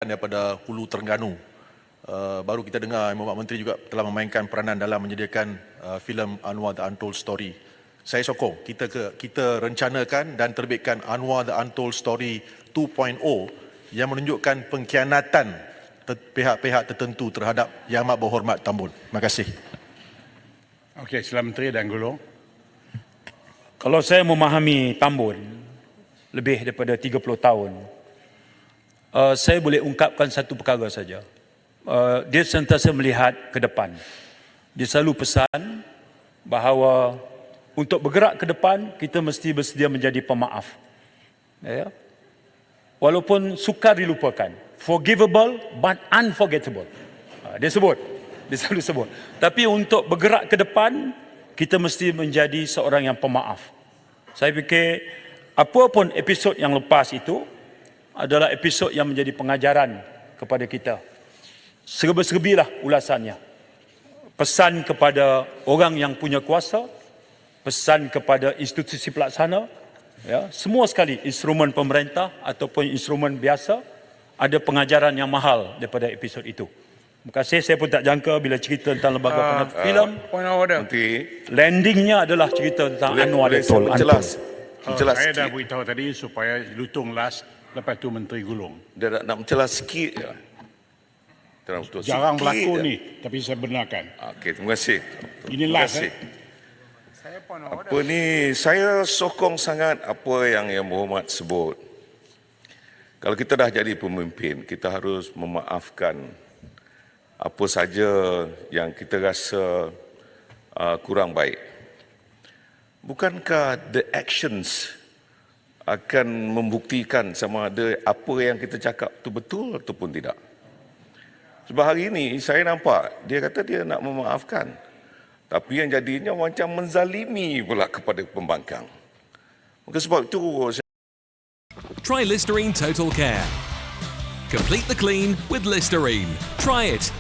daripada Hulu Terengganu. Baru kita dengar Mohd Menteri juga telah memainkan peranan dalam menyediakan filem Anwar The Untold Story. Saya sokong kita rencanakan dan terbitkan Anwar The Untold Story 2.0 yang menunjukkan pengkhianatan pihak-pihak tertentu terhadap Yang Amat Berhormat Tambun. Terima kasih. Okey, Sila Menteri dan Gulong. Kalau saya memahami Tambun lebih daripada 30 tahun, saya boleh ungkapkan satu perkara saja. Dia sentiasa melihat ke depan. Dia selalu pesan bahawa untuk bergerak ke depan, kita mesti bersedia menjadi pemaaf. Ya? Walaupun sukar dilupakan. Forgivable but unforgettable. Dia selalu sebut. Tapi untuk bergerak ke depan, kita mesti menjadi seorang yang pemaaf. Saya fikir apa pun episod yang lepas itu adalah episod yang menjadi pengajaran kepada kita. Serba-serbilah ulasannya. Pesan kepada orang yang punya kuasa, pesan kepada institusi pelaksana, ya, semua sekali instrumen pemerintah ataupun instrumen biasa, ada pengajaran yang mahal daripada episod itu. Terima kasih. Saya pun tak jangka bila cerita tentang lembaga penonton filem, landingnya adalah cerita tentang Anwar The Untold. Saya dah beritahu tadi supaya Lutong last, lepas tu Menteri Gulong. Dia nak mencelas sikit je. Jarang berlaku ni, tapi saya benarkan. Okey, terima kasih. Ini Terima last. kasih. Apa ni, saya sokong sangat apa yang Yang Berhormat sebut. Kalau kita dah jadi pemimpin, kita harus memaafkan apa saja yang kita rasa kurang baik. Bukankah the actions akan membuktikan sama ada apa yang kita cakap itu betul ataupun tidak? Sebab hari ini saya nampak dia kata dia nak memaafkan. Tapi yang jadinya macam menzalimi pula kepada pembangkang. Maka sebab itu Try Listerine Total Care. Complete the clean with Listerine. Try it.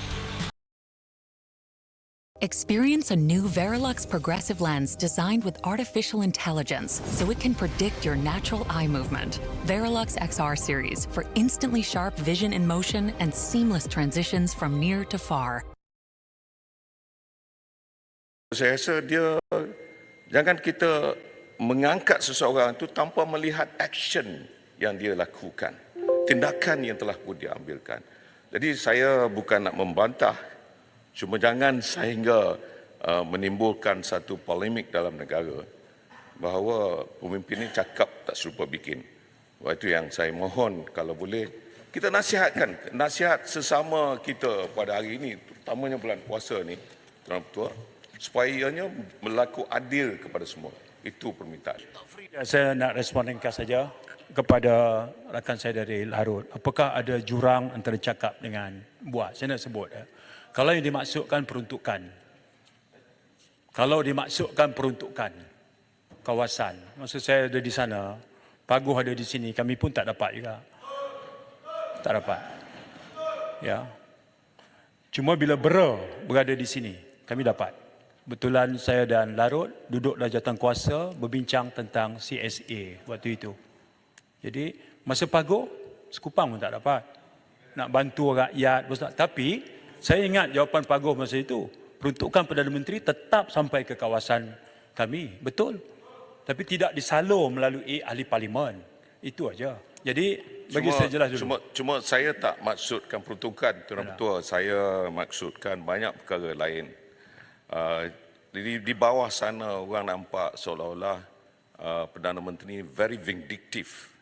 Experience a new Verilux progressive lens designed with artificial intelligence so it can predict your natural eye movement. Verilux XR series for instantly sharp vision in motion and seamless transitions from near to far. saya rasa dia, jangan kita mengangkat seseorang itu tanpa melihat action yang dia lakukan, tindakan yang telah pun dia ambilkan. Jadi saya bukan nak membantah, cuma jangan sehingga menimbulkan satu polemik dalam negara bahawa pemimpin ini cakap tak serupa bikin. Sebab itu yang saya mohon kalau boleh kita nasihat sesama kita pada hari ini, terutamanya bulan puasa ni, Tuan Ketua, supaya ianya berlaku adil kepada semua. Itu permintaan. Saya nak respon ringkas saja kepada rakan saya dari Larut. Apakah ada jurang antara cakap dengan buat? Saya nak sebut. Kalau yang dimaksudkan peruntukan, kawasan, maksud saya ada di sana, Paguh ada di sini, kami pun tak dapat juga. Tak dapat. Ya. Cuma bila berada di sini, kami dapat. Betulan saya dan Larut duduk dalam jawatankuasa berbincang tentang CSA waktu itu. Jadi masa Paguh, sekupang pun tak dapat. Nak bantu rakyat, tapi saya ingat jawapan Paguh masa itu, peruntukan Perdana Menteri tetap sampai ke kawasan kami. Betul. Tapi tidak disalur melalui ahli parlimen. Itu aja. Jadi bagi saya jelas dulu. Cuma saya tak maksudkan peruntukan, Tuan Ketua. Saya maksudkan banyak perkara lain. Di bawah sana orang nampak seolah-olah Perdana Menteri very vindictive.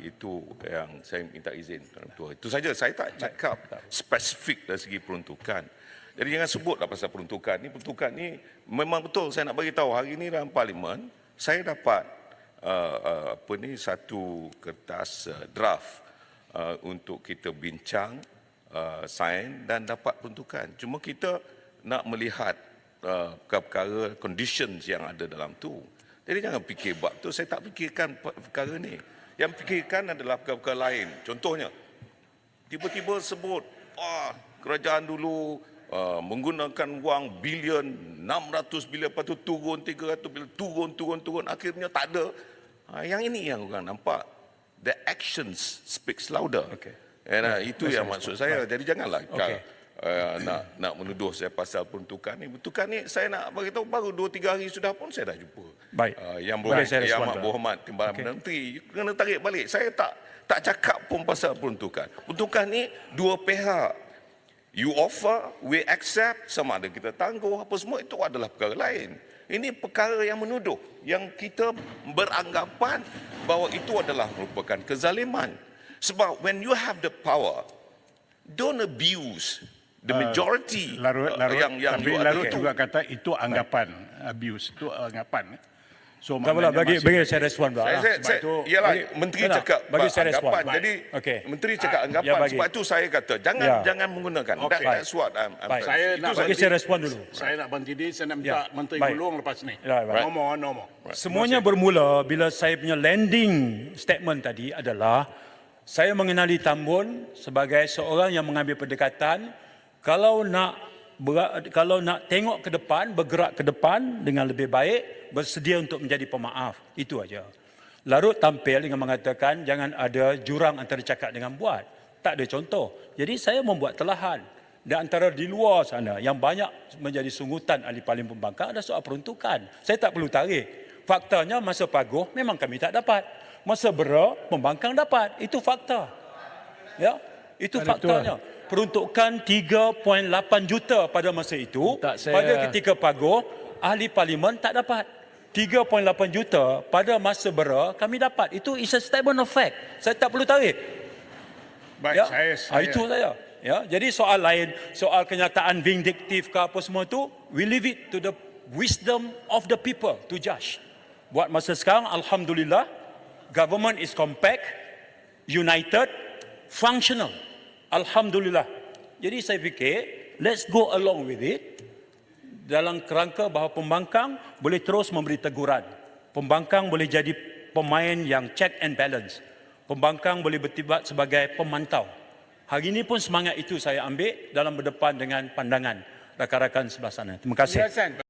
Itu yang saya minta izin, Tuan Ketua. Itu saja, saya tak cakap spesifik dari segi peruntukan. Jadi jangan sebutlah pasal peruntukan ni. Peruntukan ni memang betul, saya nak bagi tahu hari ini dalam parlimen saya dapat satu kertas draft untuk kita bincang, sign dan dapat peruntukan. Cuma kita nak melihat perkara conditions yang ada dalam tu. Jadi jangan fikir bab tu, saya tak fikirkan perkara ni. Yang fikirkan adalah perkara lain. Contohnya, tiba-tiba sebut, kerajaan dulu menggunakan wang bilion, 600 bilion, lepas tu turun 300 bilion, turun, akhirnya tak ada. Yang ini yang orang nampak. The actions speaks louder. Okay. Itu yang maksud saya. Jadi janganlah Okey. nak menuduh saya pasal peruntukan ni. Peruntukan ni saya nak beritahu baru 2-3 hari sudah pun saya dah jumpa. Baik. Yang Boleh saya respon, amat Pak? berhormat Timbalan Perdana Menteri, kena tarik balik. Saya tak cakap pun pasal peruntukan. Peruntukan ni dua pihak. You offer, we accept, sama ada kita tangguh apa semua, itu adalah perkara lain. Ini perkara yang menuduh, yang kita beranggapan bahawa itu adalah merupakan kezaliman. Sebab when you have the power, don't abuse the majority Larut, yang tapi you ada Larut itu. juga kata itu anggapan abuse, itu anggapan. So Tak apalah, maknanya bagi masih- saya respon pula. sebab itu- Ialah bagi- menteri tak nak, cakap bagi saya respon. anggapan. Baik. Jadi Okey. menteri cakap anggapan. ya, bagi. Sebab itu saya kata jangan menggunakan. Okey. That's what I'm Baik. saying. Saya Itu nak Bagi saya respon dulu. Saya nak berhenti di, saya nak minta Ya, Menteri baik. Gulung lepas ni. Ya, baik. No more. Semuanya bermula bila saya punya landing statement tadi adalah saya mengenali Tambun sebagai seorang yang mengambil pendekatan kalau nak tengok ke depan, bergerak ke depan dengan lebih baik, bersedia untuk menjadi pemaaf. Itu aja. Larut tampil dengan mengatakan jangan ada jurang antara cakap dengan buat. Tak ada contoh. Jadi saya membuat telahan. Di antara di luar sana yang banyak menjadi sungutan ahli Parlimen Pembangkang ada soal peruntukan. Saya tak perlu tarik. Faktanya masa Paguh memang kami tak dapat. Masa Bera Pembangkang dapat. Itu fakta. Ya, itu faktanya. Peruntukan 3.8 juta pada masa itu. Pada ketika Paguh ahli Parlimen tak dapat. 3.8 juta pada masa Bera kami dapat. Itu is a statement of fact. Saya tak perlu tarik. Baik, Ya, saya itu saya. Ya, jadi soal lain, soal kenyataan vindiktif ke apa semua itu, we leave it to the wisdom of the people to judge. Buat masa sekarang, alhamdulillah, government is compact, united, functional. Alhamdulillah. Jadi saya fikir, let's go along with it dalam kerangka bahawa pembangkang boleh terus memberi teguran. Pembangkang boleh jadi pemain yang check and balance. Pembangkang boleh bertibat sebagai pemantau. Hari ini pun semangat itu saya ambil dalam berdepan dengan pandangan rakan-rakan sebelah sana. Terima kasih.